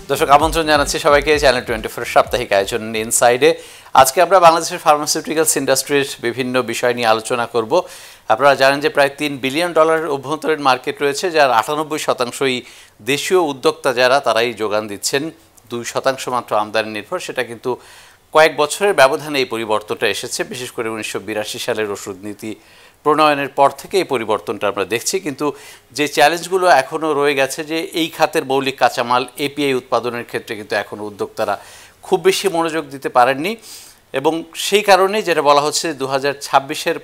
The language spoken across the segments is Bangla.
দর্শক আমন্ত্রণ জানাচ্ছি সবাইকে চ্যানেল 24 সাপ্তাহিক আয়োজন ইনসাইডে। আজকে আমরা বাংলাদেশের ফার্মাসিউটিক্যালস ইন্ডাস্ট্রির বিভিন্ন বিষয় নিয়ে আলোচনা করব। আপনারা জানেন যে প্রায় $3 বিলিয়ন অভ্যন্তরীণ মার্কেট রয়েছে, যার 98%ই দেশীয় উদ্যোক্তা যারা তারাই যোগান দিচ্ছেন। 2% মাত্র আমদানি নির্ভর। সেটা কিন্তু কয়েক বছরের ব্যবধানে এই পরিবর্তনটা এসেছে। বিশেষ করে 1982 সালের ওষুধ নীতি প্রণয়নের পর থেকে এই পরিবর্তনটা আমরা দেখছি। কিন্তু যে চ্যালেঞ্জগুলো এখনও রয়ে গেছে, যে এই খাতের মৌলিক কাঁচামাল এপিআই উৎপাদনের ক্ষেত্রে কিন্তু এখনও উদ্যোক্তারা খুব বেশি মনোযোগ দিতে পারেননি, এবং সেই কারণে যেটা বলা হচ্ছে 2026-এর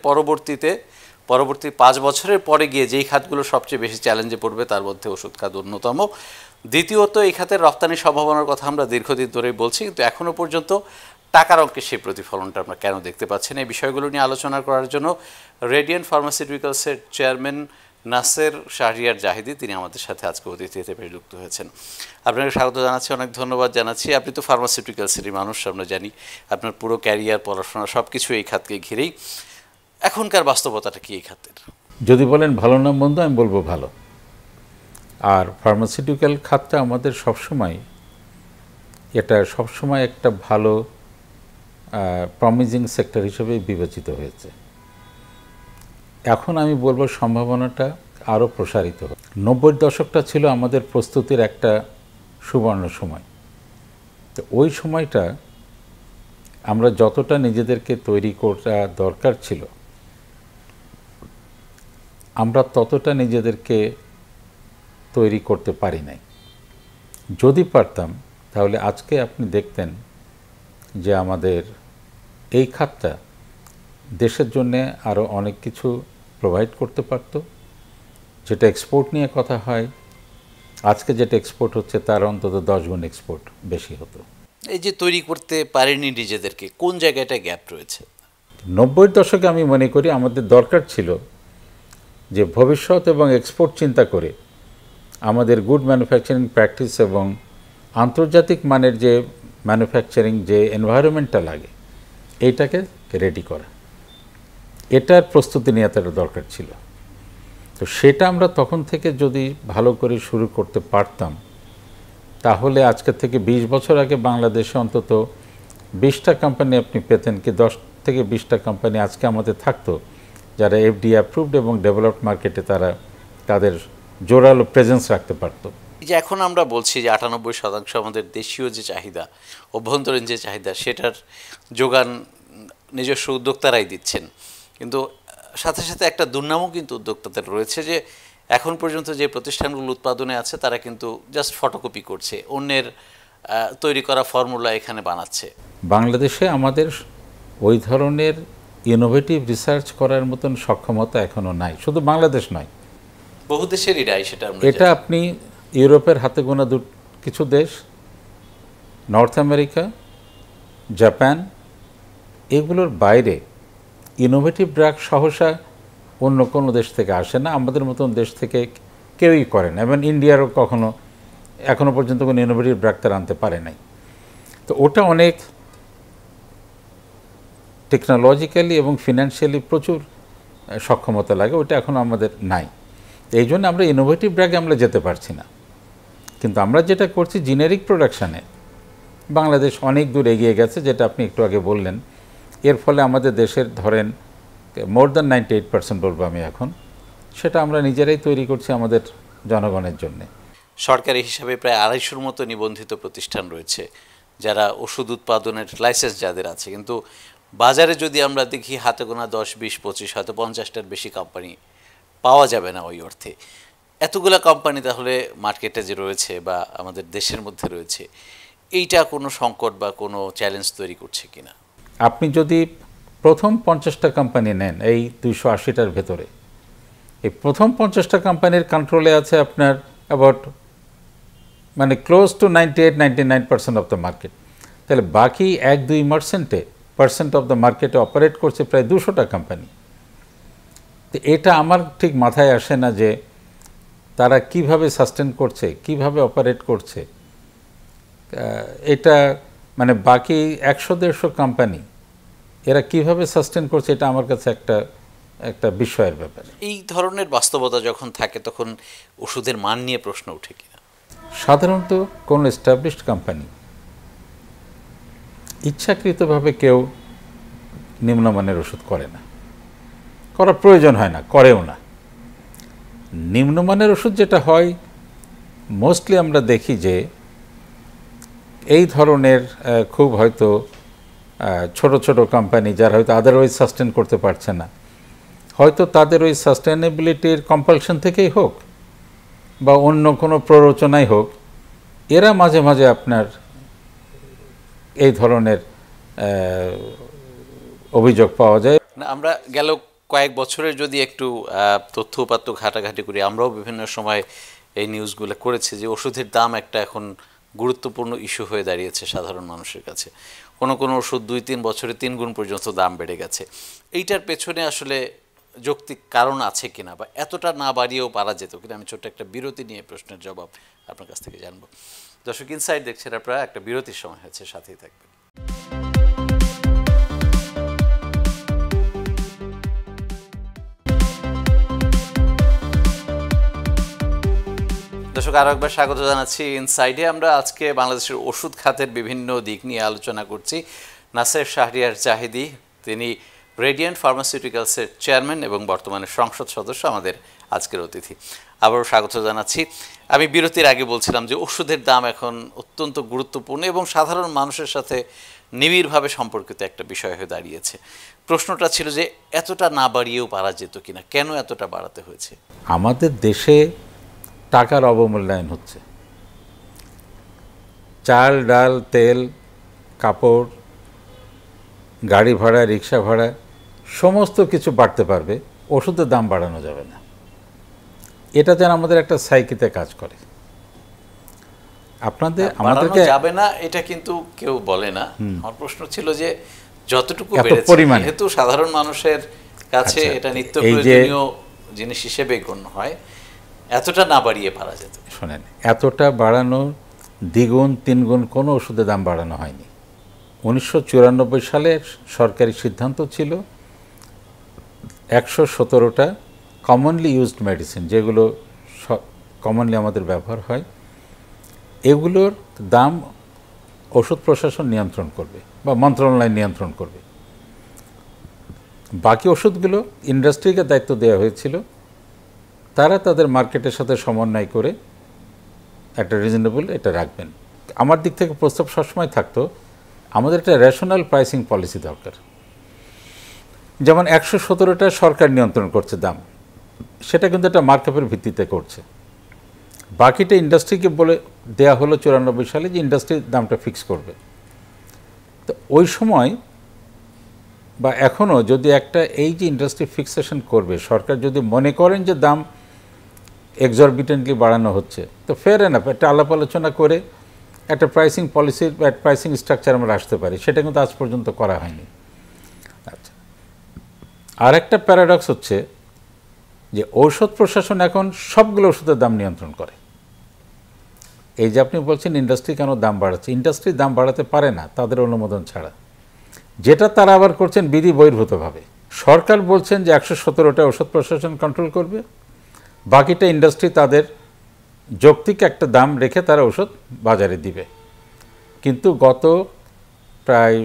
পরবর্তী 5 বছরের পরে গিয়ে যেই খাতগুলো সবচেয়ে বেশি চ্যালেঞ্জে পড়বে তার মধ্যে ওষুধ খাত অন্যতম। দ্বিতীয়ত, এই খাতের রপ্তানি সম্ভাবনার কথা আমরা দীর্ঘদিন ধরেই বলছি, কিন্তু এখনও পর্যন্ত টাকার অঙ্কে সেই প্রতিফলনটা আমরা কেন দেখতে পাচ্ছি না? এই বিষয়গুলো নিয়ে আলোচনা করার জন্য রেডিয়েন্ট ফার্মাসিউটিক্যালসের চেয়ারম্যান নাসের শাহরিয়ার জাহিদি তিনি আমাদের সাথে আজকে অতিথি হিসেবে যুক্ত হয়েছেন। আপনাকে স্বাগত জানাচ্ছি, অনেক ধন্যবাদ জানাচ্ছি। আপনি তো ফার্মাসিউটিক্যালসেরই মানুষ, আমরা জানি আপনার পুরো ক্যারিয়ার, পড়াশোনা সব কিছু এই খাতকে ঘিরেই। এখনকার বাস্তবতাটা কি এই খাতের? যদি বলেন ভালো না মন্দ, আমি বলবো ভালো। আর ফার্মাসিউটিক্যাল খাতটা আমাদের সবসময় একটা ভালো প্রমিজিং সেক্টর হিসেবে বিবেচিত হয়েছে। এখন আমি বলবো সম্ভাবনাটা আরও প্রসারিত হবে। 90-র দশকটা ছিল আমাদের প্রস্তুতির একটা সুবর্ণ সময়। তো ওই সময়টা আমরা যতটা নিজেদেরকে তৈরি করা দরকার ছিল, আমরা ততটা নিজেদেরকে তৈরি করতে পারি নাই। যদি পারতাম তাহলে আজকে আপনি দেখতেন যে আমাদের এই খাতটা দেশের জন্যে আরও অনেক কিছু প্রোভাইড করতে পারত। যেটা এক্সপোর্ট নিয়ে কথা হয়, আজকে যেটা এক্সপোর্ট হচ্ছে তার অন্তত 10 গুণ এক্সপোর্ট বেশি হতো। এই যে তৈরি করতে পারেনি নিজেদেরকে, কোন জায়গাটা গ্যাপ রয়েছে? 90-র দশকে আমি মনে করি আমাদের দরকার ছিল যে ভবিষ্যৎ এবং এক্সপোর্ট চিন্তা করে আমাদের গুড ম্যানুফ্যাকচারিং প্র্যাকটিস এবং আন্তর্জাতিক মানের যে ম্যানুফ্যাকচারিং যে এনভায়রনমেন্টটা লাগে, এইটাকে রেডি করা, এটার প্রস্তুতি নেওয়া তার দরকার ছিল। তো সেটা আমরা তখন থেকে যদি ভালো করে শুরু করতে পারতাম, তাহলে আজকে থেকে 20 বছর আগে বাংলাদেশে অন্তত 20টা কোম্পানি আপনি পেতেন, কি 10 থেকে 20টা কোম্পানি আজকে আমাদের থাকতো যারা এফডিএ অ্যাপ্রুভড এবং ডেভেলপড মার্কেটে তারা তাদের জোরালো প্রেজেন্স রাখতে পারতো। যে এখন আমরা বলছি যে 98% আমাদের দেশীয় যে চাহিদা, অভ্যন্তরীণ যে চাহিদা, সেটার যোগান নিজস্ব উদ্যোক্তারাই দিচ্ছেন। কিন্তু সাথে সাথে একটা দুর্নামও কিন্তু উদ্যোক্তাদের রয়েছে, যে এখন পর্যন্ত যে প্রতিষ্ঠানগুলো উৎপাদনে আছে তারা কিন্তু জাস্ট ফটোকপি করছে, অন্যের তৈরি করা ফর্মুলা এখানে বানাচ্ছে। বাংলাদেশে আমাদের ওই ধরনের ইনোভেটিভ রিসার্চ করার মতন সক্ষমতা এখনও নাই। শুধু বাংলাদেশ নয়, বহু দেশেরই নাই সেটা। এটা আপনি ইউরোপের হাতে গোনা কিছু দেশ, নর্থ আমেরিকা, জাপান, এগুলোর বাইরে ইনোভেটিভ ড্রাগ সহসা অন্য কোনো দেশ থেকে আসে না। আমাদের মতন দেশ থেকে কেউই করে না, এবং ইন্ডিয়ারও এখনও পর্যন্ত কোনো ইনোভেটিভ ড্রাগ তারা আনতে পারে নাই। তো ওটা অনেক টেকনোলজিক্যালি এবং ফিনান্সিয়ালি প্রচুর সক্ষমতা লাগে, ওটা এখন আমাদের নাই। এই জন্য আমরা ইনোভেটিভ ড্রাগে আমরা যেতে পারছি না। কিন্তু আমরা যেটা করছি জেনেরিক প্রোডাকশানে বাংলাদেশ অনেক দূর এগিয়ে গেছে, যেটা আপনি একটু আগে বললেন। এর ফলে আমাদের দেশের ধরেন মোর দ্যান 98% বলবো আমি এখন, সেটা আমরা নিজেরাই তৈরি করছি আমাদের জনগণের জন্য। সরকারি হিসাবে প্রায় 250-র মতো নিবন্ধিত প্রতিষ্ঠান রয়েছে যারা ওষুধ উৎপাদনের লাইসেন্স যাদের আছে, কিন্তু বাজারে যদি আমরা দেখি হাতে গোনা 10, 20, 25, হয়তো 50টার বেশি কোম্পানি পাওয়া যাবে না ওই অর্থে। এতগুলো কোম্পানি তাহলে মার্কেটে যে রয়েছে বা আমাদের দেশের মধ্যে রয়েছে, এইটা কোনো সংকট বা কোনো চ্যালেঞ্জ তৈরি করছে কিনা? আপনি যদি প্রথম 50টা কোম্পানি নেন এই 280টার ভেতরে, এই প্রথম 50টা কোম্পানির কন্ট্রোলে আছে আপনার about close two 98-99% of the market. তাহলে বাকি 1-2% অফ দ্য মার্কেটে অপারেট করছে প্রায় 200টা কোম্পানি। তো এটা আমার ঠিক মাথায় আসে না যে তারা কিভাবে সাস্টেন করছে, কিভাবে অপারেট করছে। এটা বাকি 100-150 কোম্পানি এরা কিভাবে সাস্টেন করছে, এটা আমার কাছে একটা বিস্ময়ের ব্যাপার। এই ধরনের বাস্তবতা যখন থাকে তখন ওষুধের মান নিয়ে প্রশ্ন ওঠে কিনা? সাধারণত কোনো এস্টাবলিশড কোম্পানি ইচ্ছাকৃতভাবে কেউ নিম্নমানের ওষুধ করে না, করার প্রয়োজন হয় না, করেও না। নিম্নমানের ওষুধ যেটা হয় মোস্টলি আমরা দেখি যে এই ধরনের খুব হয়তো ছোট ছোট কোম্পানি যারা হয়তো আদারওয়াইজ সাস্টেন করতে পারছে না, হয়তো তাদের ওই সাস্টেনেবিলিটির কম্পালশন থেকেই হোক বা অন্য কোনো প্ররোচনাই হোক, এরা মাঝে মাঝে আপনার এই ধরনের অভিযোগ পাওয়া যায়। আমরা গেল কয়েক বছরের যদি একটু তথ্য উপাত্ত ঘাটাঘাটি করি, আমরাও বিভিন্ন সময় এই নিউজগুলো করেছি যে ওষুধের দাম একটা এখন গুরুত্বপূর্ণ ইস্যু হয়ে দাঁড়িয়েছে সাধারণ মানুষের কাছে। কোনো কোনো ওষুধ 2-3 বছরে 3 গুণ পর্যন্ত দাম বেড়ে গেছে। এইটার পেছনে আসলে যৌক্তিক কারণ আছে কিনা, বা এতটা না বাড়িয়েও পারা যেত কিনা? আমি ছোট্ট একটা বিরতি নিয়ে প্রশ্নের জবাব আপনার কাছ থেকে জানবো। দর্শক, ইনসাইড দেখছেন আপনারা, একটা বিরতির সময় হচ্ছে, সাথেই থাকবেন। দর্শক, আরও একবার স্বাগত জানাচ্ছি ইনসাইডে। আমরা আজকে বাংলাদেশের ওষুধ খাতের বিভিন্ন দিক নিয়ে আলোচনা করছি। নাসের শাহরিয়ার জাহিদি, তিনি রেডিয়েন্ট ফার্মাসিউটিক্যালসের চেয়ারম্যান এবং বর্তমানে সংসদ সদস্য, আমাদের আজকের অতিথি। আবারও স্বাগত জানাচ্ছি। আমি বিরতির আগে বলছিলাম যে ওষুধের দাম এখন অত্যন্ত গুরুত্বপূর্ণ এবং সাধারণ মানুষের সাথে নিবিড়ভাবে সম্পর্কিত একটা বিষয় হয়ে দাঁড়িয়েছে। প্রশ্নটা ছিল যে এতটা না বাড়িয়েও পারা যেত কিনা, কেন এতটা বাড়াতে হয়েছে? আমাদের দেশে টাকার অবমূল্যায়ন হচ্ছে। চাল, ডাল, তেল, কাপড়, গাড়ি ভাড়া, রিক্সা ভাড়া সমস্ত কিছু বাড়তে পারবে, ওষুধের দাম বাড়ানো যাবে না। এটা যেন আমাদের একটা সাইকিতে কাজ করে। আমাদেরকে যাবে না এটা কিন্তু কেউ বলে না। আমার প্রশ্ন ছিল যে যতটুকু বেড়েছে, যেহেতু সাধারণ মানুষের কাছে এটা নিত্য প্রয়োজনীয় জিনিস হিসেবে গণ্য হয়, এতটা না বাড়িয়ে পারা যেত। শোনেন, এতটা বাড়ানো, দ্বিগুণ তিনগুণ কোনো ওষুধের দাম বাড়ানো হয়নি। 1994 সালে সরকারি সিদ্ধান্ত ছিল 117টা কমনলি ইউজড মেডিসিন, যেগুলো কমনলি আমাদের ব্যবহার হয়, এগুলোর দাম ওষুধ প্রশাসন নিয়ন্ত্রণ করবে বা মন্ত্রণালয় নিয়ন্ত্রণ করবে। বাকি ওষুধগুলো ইন্ডাস্ট্রিকে দায়িত্ব দেওয়া হয়েছিল, তারা তাদের মার্কেটের সাথে সমন্বয় করে একটা রিজনেবল এটা রাখবেন। আমার দিক থেকে প্রস্তাব সবসময় থাকতো আমাদের একটা রেশনাল প্রাইসিং পলিসি দরকার। যেমন 117টা সরকার নিয়ন্ত্রণ করছে দাম, সেটা কিন্তু একটা মার্কআপের ভিত্তিতে করছে। বাকিটা ইন্ডাস্ট্রিকে বলে দেয়া হলো 94 সালে যে ইন্ডাস্ট্রি দামটা ফিক্স করবে। তো ওই সময় বা এখনও যদি একটা এই যে ইন্ডাস্ট্রি ফিক্সেশন করবে, সরকার যদি মনে করেন যে দাম এক্সরবিটেন্টলি বাড়ানো হচ্ছে, তো ফেয়ার এনাফ একটা আলাপ আলোচনা করে একটা প্রাইসিং পলিসির বা প্রাইসিং স্ট্রাকচার আমরা আসতে পারি। সেটা কিন্তু আজ পর্যন্ত করা হয়নি। আচ্ছা, আর একটা প্যারাডক্স হচ্ছে যে ঔষধ প্রশাসন এখন সবগুলো ওষুধের দাম নিয়ন্ত্রণ করে। এই যে আপনি বলছেন ইন্ডাস্ট্রি কেন দাম বাড়াচ্ছে, ইন্ডাস্ট্রি দাম বাড়াতে পারে না তাদের অনুমোদন ছাড়া, যেটা তারা আবার করছেন বিধি বহির্ভূতভাবে। সরকার বলছেন যে 117টা ওষুধ প্রশাসন কন্ট্রোল করবে, বাকিটা ইন্ডাস্ট্রি তাদের যৌক্তিক একটা দাম রেখে তারা ওষুধ বাজারে দিবে। কিন্তু গত প্রায়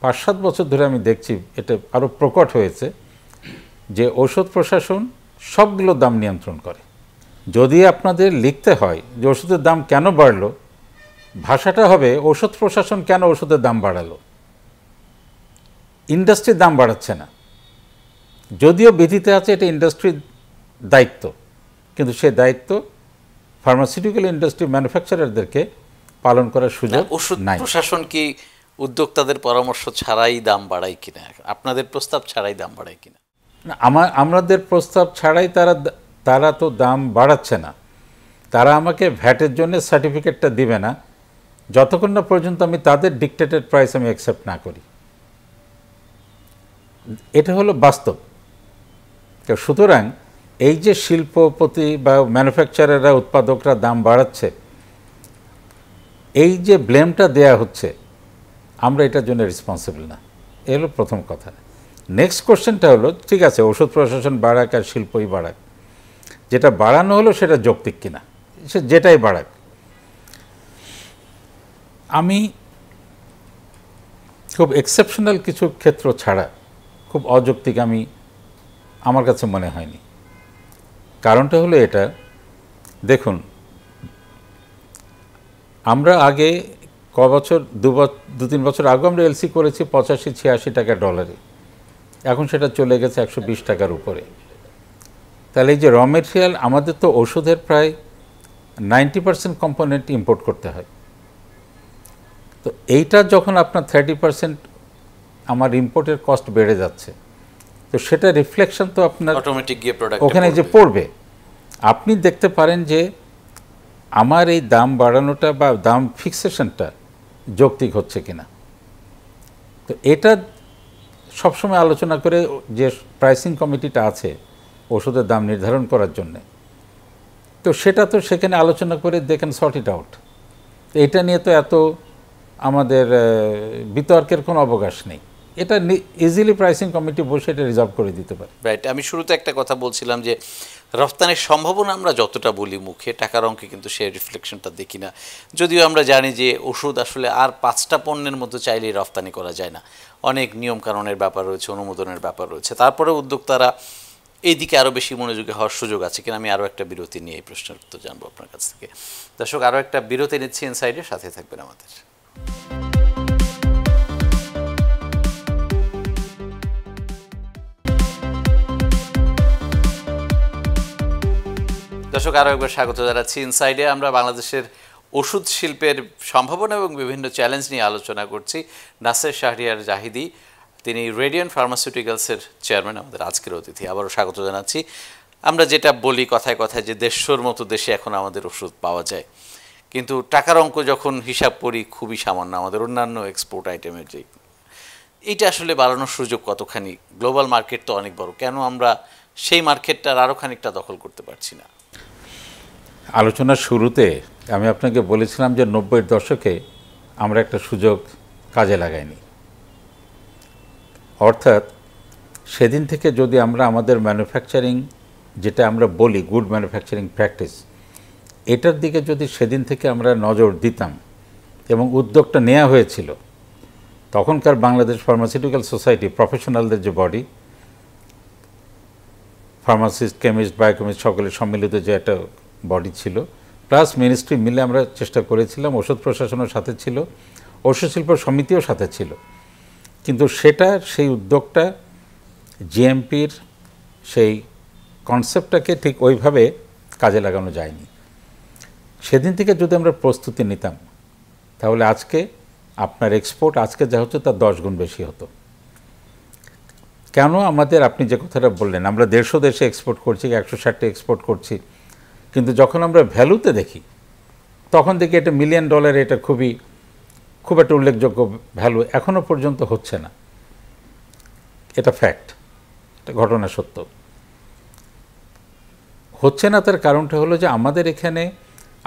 5-7 বছর ধরে আমি দেখছি এটা আরও প্রকট হয়েছে যে ওষুধ প্রশাসন সবগুলো দাম নিয়ন্ত্রণ করে। যদি আপনাদের লিখতে হয় যে ওষুধের দাম কেন বাড়লো, ভাষাটা হবে ওষুধ প্রশাসন কেন ওষুধের দাম বাড়ালো, ইন্ডাস্ট্রির দাম বাড়াচ্ছে না। যদিও বিধিতে আছে এটা ইন্ডাস্ট্রির দায়িত্ব, কিন্তু সেই দায়িত্ব ফার্মাসিউটিক্যাল ইন্ডাস্ট্রি ম্যানুফ্যাকচারারদেরকে পালন করার সুযোগ নাই। প্রশাসন কি উদ্যোক্তাদের পরামর্শ ছাড়াই দাম বাড়ায় কিনা, আপনাদের প্রস্তাব ছাড়াই দাম বাড়ায় কিনা? আমাদের প্রস্তাব ছাড়াই তারা তো দাম বাড়াচ্ছে না। তারা আমাকে ভ্যাটের জন্য সার্টিফিকেটটা দিবে না যতক্ষণ না পর্যন্ত আমি তাদের ডিক্টেটেড প্রাইস আমি অ্যাকসেপ্ট না করি। এটা হলো বাস্তব। সুতরাং এই যে শিল্পপতি বা ম্যানুফ্যাকচারাররা, উৎপাদকরা দাম বাড়াচ্ছে, এই যে ব্লেমটা দেয়া হচ্ছে, আমরা এটার জন্য রেসপন্সিবল না। এ হলো প্রথম কথা। নেক্সট কোশ্চেনটা হলো, ঠিক আছে ওষুধ প্রশাসন বাড়াক আর শিল্পই বাড়াক, যেটা বাড়ানো হলো সেটা যৌক্তিক কিনা, সে যেটাই বাড়াক। আমি খুব এক্সেপশনাল কিছু ক্ষেত্র ছাড়া খুব অযৌক্তিক আমার কাছে মনে হয়নি। কারণটা হলো এটা, দেখুন আমরা আগে দু তিন বছর আগে আমরা এলসি করেছি 85-86 টাকা ডলারে, এখন সেটা চলে গেছে 120 টাকার উপরে। তাহলে এই যে র মেটেরিয়াল, আমাদের তো ওষুধের প্রায় 90% কম্পোনেন্ট ইম্পোর্ট করতে হয়। তো এইটা যখন আপনার 30% আমার ইম্পোর্টের কস্ট বেড়ে যাচ্ছে, তো সেটা রিফ্লেকশন তো আপনার অটোমেটিক গিয়ে প্রোডাক্ট ওখানে যে পড়বে। আপনি দেখতে পারেন যে আমার এই দাম বাড়ানোটা বা দাম ফিক্সেশনটা যৌক্তিক হচ্ছে কিনা। তো এটা সবসময় আলোচনা করে যে প্রাইসিং কমিটিটা আছে ওষুধের দাম নির্ধারণ করার জন্য, তো সেটা তো সেখানে আলোচনা করে they can sort it out. এটা নিয়ে তো এত আমাদের বিতর্কের কোনো অবকাশ নেই। এটা ইজিলি প্রাইসিং কমিটি বসে এটা রিজলভ করে দিতে পারে। রাইট। আমি শুরুতে একটা কথা বলছিলাম যে রফতানির সম্ভাবনা আমরা যতটা বলি মুখে, টাকার অঙ্কে কিন্তু সেই রিফ্লেকশনটা দেখি না। যদিও আমরা জানি যে ওষুধ আসলে আর 5টা পণ্যের মতো চাইলেই রফতানি করা যায় না, অনেক নিয়মকানুনের ব্যাপার রয়েছে, অনুমোদনের ব্যাপার রয়েছে। তারপরে উদ্যোক্তারা এই দিকে আরও বেশি মনোযোগী হওয়ার সুযোগ আছে কিনা, আমি আরও একটা বিরতি নিয়ে এই প্রশ্নের উত্তর জানবো আপনার কাছ থেকে। দর্শক, আরও একটা বিরতি নিচ্ছি ইনসাইডের, সাথে থাকবেন আমাদের। দর্শক, আরও একবার স্বাগত জানাচ্ছি ইনসাইডে। আমরা বাংলাদেশের ওষুধ শিল্পের সম্ভাবনা এবং বিভিন্ন চ্যালেঞ্জ নিয়ে আলোচনা করছি। নাসের শাহরিয়ার জাহিদি, তিনি রেডিয়েন্ট ফার্মাসিউটিক্যালসের চেয়ারম্যান, আমাদের আজকের অতিথি। আবারও স্বাগত জানাচ্ছি। আমরা যেটা বলি কথায় কথায় যে 150 মতো দেশে এখন আমাদের ওষুধ পাওয়া যায়, কিন্তু টাকার অঙ্ক যখন হিসাব করি খুবই সামান্য আমাদের অন্যান্য এক্সপোর্ট আইটেমের। যে এইটা আসলে বাড়ানোর সুযোগ কতখানি? গ্লোবাল মার্কেট তো অনেক বড়, কেন আমরা সেই মার্কেটটার আরও খানিকটা দখল করতে পারছি না? আলোচনার শুরুতে আমি আপনাকে বলেছিলাম যে 90-এর দশকে আমরা একটা সুযোগ কাজে লাগাইনি। অর্থাৎ সেদিন থেকে যদি আমরা আমাদের ম্যানুফ্যাকচারিং, যেটা আমরা বলি গুড ম্যানুফ্যাকচারিং প্র্যাকটিস, এটার দিকে যদি সেদিন থেকে আমরা নজর দিতাম এবং উদ্যোগটা নেওয়া হয়েছিল, তখনকার বাংলাদেশ ফার্মাসিউটিক্যাল সোসাইটি প্রফেশনালদের যে বডি, ফার্মাসিস্ট, কেমিস্ট, বায়োকেমিস্ট সকলের সম্মিলিত যে একটা বডি ছিল, প্লাস মিনিস্ট্রি মিলে আমরা চেষ্টা করেছিলাম, ওষুধ প্রশাসনের সাথে ছিল, ওষুধ শিল্প সমিতিও সাথে ছিল, কিন্তু সেই উদ্যোগটা জিএমপির সেই কনসেপ্টটাকে ঠিক ওইভাবে কাজে লাগানো যায়নি। সেদিন থেকে যদি আমরা প্রস্তুতি নিতাম, তাহলে আজকে আপনার এক্সপোর্ট আজকে যা হচ্ছে তার 10 গুণ বেশি হতো। কেন আমাদের, আপনি যে কথাটা বললেন, আমরা 150 দেশে এক্সপোর্ট করছি, 160টা এক্সপোর্ট করছি, কিন্তু যখন আমরা ভ্যালুতে দেখি তখন দেখি এটা $1 মিলিয়ন, এটা খুব একটা উল্লেখযোগ্য ভ্যালু এখনও পর্যন্ত হচ্ছে না। এটা ফ্যাক্ট, এটা ঘটনা সত্য। হচ্ছে না তার কারণটা হলো যে আমাদের এখানে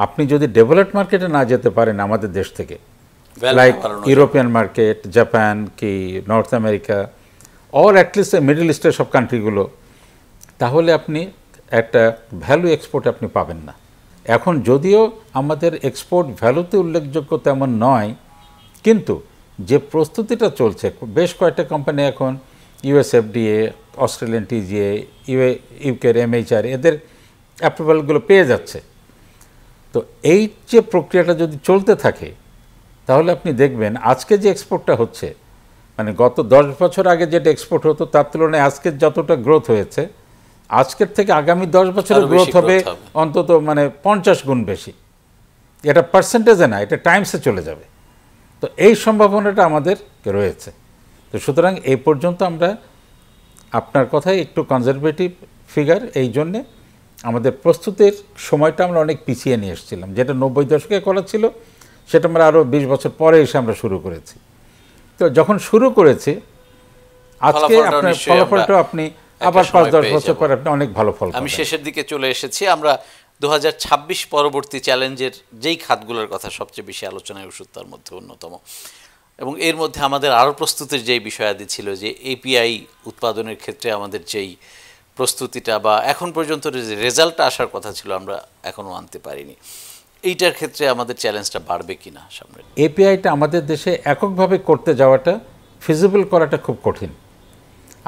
আপনি যদি ডেভেলপড মার্কেটে না যেতে পারেন আমাদের দেশ থেকে, লাইক ইউরোপিয়ান মার্কেট, জাপান কি north America, or at least middle ইস্টের সব কান্ট্রিগুলো, তাহলে আপনি একটা ভ্যালু এক্সপোর্ট আপনি পাবেন না। এখন যদিও আমাদের এক্সপোর্ট ভ্যালুতে উল্লেখযোগ্য তেমন নয়, কিন্তু যে প্রস্তুতিটা চলছে, বেশ কয়েকটা কোম্পানি এখন ইউএসএফডিএ, অস্ট্রেলিয়ান টিজিএ, ইউকের এমএইচআর, এদের অ্যাপ্রুভালগুলো পেয়ে যাচ্ছে। তো এই যে প্রক্রিয়াটা যদি চলতে থাকে, তাহলে আপনি দেখবেন আজকে যে এক্সপোর্টটা হচ্ছে, মানে গত 10 বছর আগে যেটা এক্সপোর্ট হতো তার তুলনায় আজকের যতটা গ্রোথ হয়েছে, আজকের থেকে আগামী 10 বছরের গ্রোথ হবে অন্তত 50 গুণ বেশি। এটা পার্সেন্টেজে না, এটা টাইমসে চলে যাবে। তো এই সম্ভাবনাটা আমাদের রয়েছে। তো সুতরাং এই পর্যন্ত আমরা, আপনার কথাই একটু কনজারভেটিভ ফিগার, এই জন্যে আমাদের প্রস্তুতির সময়টা আমরা অনেক পিছিয়ে নিয়ে এসেছিলাম। যেটা 90 দশকে করা ছিল, সেটা আমরা আরও 20 বছর পরে এসে আমরা শুরু করেছি। তো যখন শুরু করেছি, আজকে আপনার ফলাফলটা আপনি আবার 5-10 বছর পরে আপনি অনেক ভালো ফল। আমি শেষের দিকে চলে এসেছি। আমরা 2026 পরবর্তী চ্যালেঞ্জের যেই খাতগুলোর কথা সবচেয়ে বেশি আলোচনায় ওষুধ তার মধ্যে অন্যতম, এবং এর মধ্যে আমাদের আরও প্রস্তুতির যেই বিষয়াদি ছিল, যে এপিআই উৎপাদনের ক্ষেত্রে আমাদের যেই প্রস্তুতিটা বা এখন পর্যন্ত যে রেজাল্টটা আসার কথা ছিল আমরা এখনও আনতে পারিনি, এইটার ক্ষেত্রে আমাদের চ্যালেঞ্জটা বাড়বে কিনা সামনে? এপিআইটা আমাদের দেশে এককভাবে করতে যাওয়াটা ফিজিবল করাটা খুব কঠিন।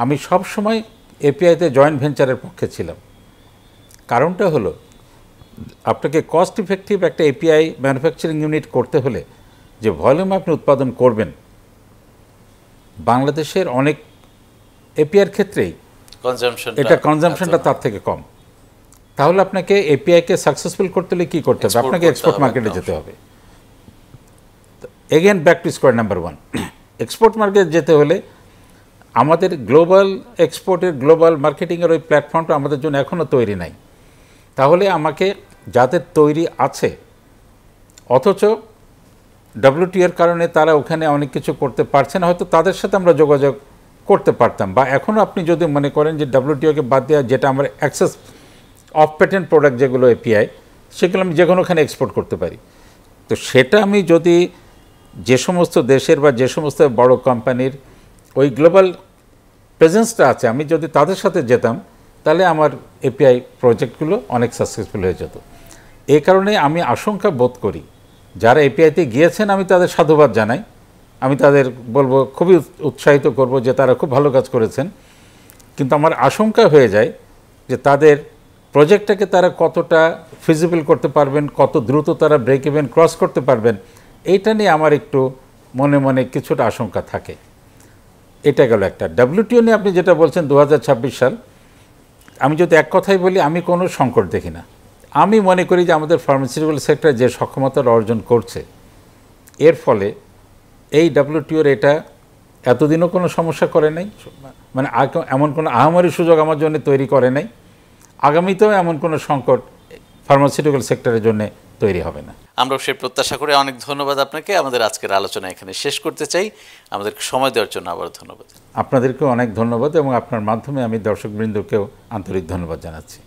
আমি সব সময় এপিআইতে জয়েন্ট ভেঞ্চারের পক্ষে ছিলাম। কারণটা হলো আপনাকে কস্ট ইফেক্টিভ একটা এপিআই ম্যানুফ্যাকচারিং ইউনিট করতে হলে যে ভলিউম আপনি উৎপাদন করবেন, বাংলাদেশের অনেক এপিআইয়ের ক্ষেত্রেই এটা কনজামশনটা তার থেকে কম। তাহলে আপনাকে এপিআইকে সাকসেসফুল করতে হলে কী করতে হবে? আপনাকে এক্সপোর্ট মার্কেটে যেতে হবে। Again back to square number 1, export মার্কেটে যেতে হলে আমাদের গ্লোবাল এক্সপোর্টের গ্লোবাল মার্কেটিংয়ের ওই প্ল্যাটফর্মটা আমাদের জন্য এখনও তৈরি নাই। তাহলে আমাকে যাদের তৈরি আছে অথচ ডব্লিউটিওর কারণে তারা ওখানে অনেক কিছু করতে পারছে না, হয়তো তাদের সাথে আমরা যোগাযোগ করতে পারতাম। বা এখনও আপনি যদি মনে করেন যে ডব্লিউটিওকে বাদ দেওয়া, যেটা আমরা অ্যাক্সেস অফ পেটেন্ট প্রোডাক্ট যেগুলো এপিআই, সেগুলো আমি যে কোনোখানে এক্সপোর্ট করতে পারি। তো সেটা আমি যদি যে সমস্ত দেশের বা যে সমস্ত বড় কোম্পানির ওই গ্লোবাল প্রেজেন্সটা আছে, আমি যদি তাদের সাথে যেতাম তাহলে আমার এপিআই প্রজেক্টগুলো অনেক সাকসেসফুল হয়ে যেত। এই কারণে আমি আশঙ্কা বোধ করি যারা এপিআইতে গিয়েছেন আমি তাদের সাধুবাদ জানাই, আমি তাদের বলবো, খুবই উৎসাহিত করব যে তারা খুব ভালো কাজ করেছেন। কিন্তু আমার আশঙ্কা হয়ে যায় যে তাদের প্রজেক্টটাকে তারা কতটা ফিজিবল করতে পারবেন, কত দ্রুত তারা ব্রেক ইভেন ক্রস করতে পারবেন, এইটা নিয়ে আমার একটু মনে মনে কিছুটা আশঙ্কা থাকে। এটা গেল একটা। ডব্লিউটিও নিয়ে আপনি যেটা বলছেন 2026 সাল, আমি যদি এক কথাই বলি, আমি কোনো সংকট দেখি না। আমি মনে করি যে আমাদের ফার্মাসিউটিক্যাল সেক্টর যে সক্ষমতা অর্জন করছে, এর ফলে এই ডব্লিউটিওর এটা এতদিনও কোনো সমস্যা করে নাই, মানে এমন কোনো আহামরি সুযোগ আমার জন্য তৈরি করে নাই। আগামীতেও এমন কোনো সংকট ফার্মাসিউটিক্যাল সেক্টরের জন্য তৈরি হবে না। আমরা সেই প্রত্যাশা করে অনেক ধন্যবাদ আপনাকে। আমাদের আজকের আলোচনা এখানে শেষ করতে চাই। আমাদেরকে সময় দেওয়ার জন্য আবার ধন্যবাদ। আপনাদেরকেও অনেক ধন্যবাদ এবং আপনার মাধ্যমে আমি দর্শকবৃন্দকেও আন্তরিক ধন্যবাদ জানাচ্ছি।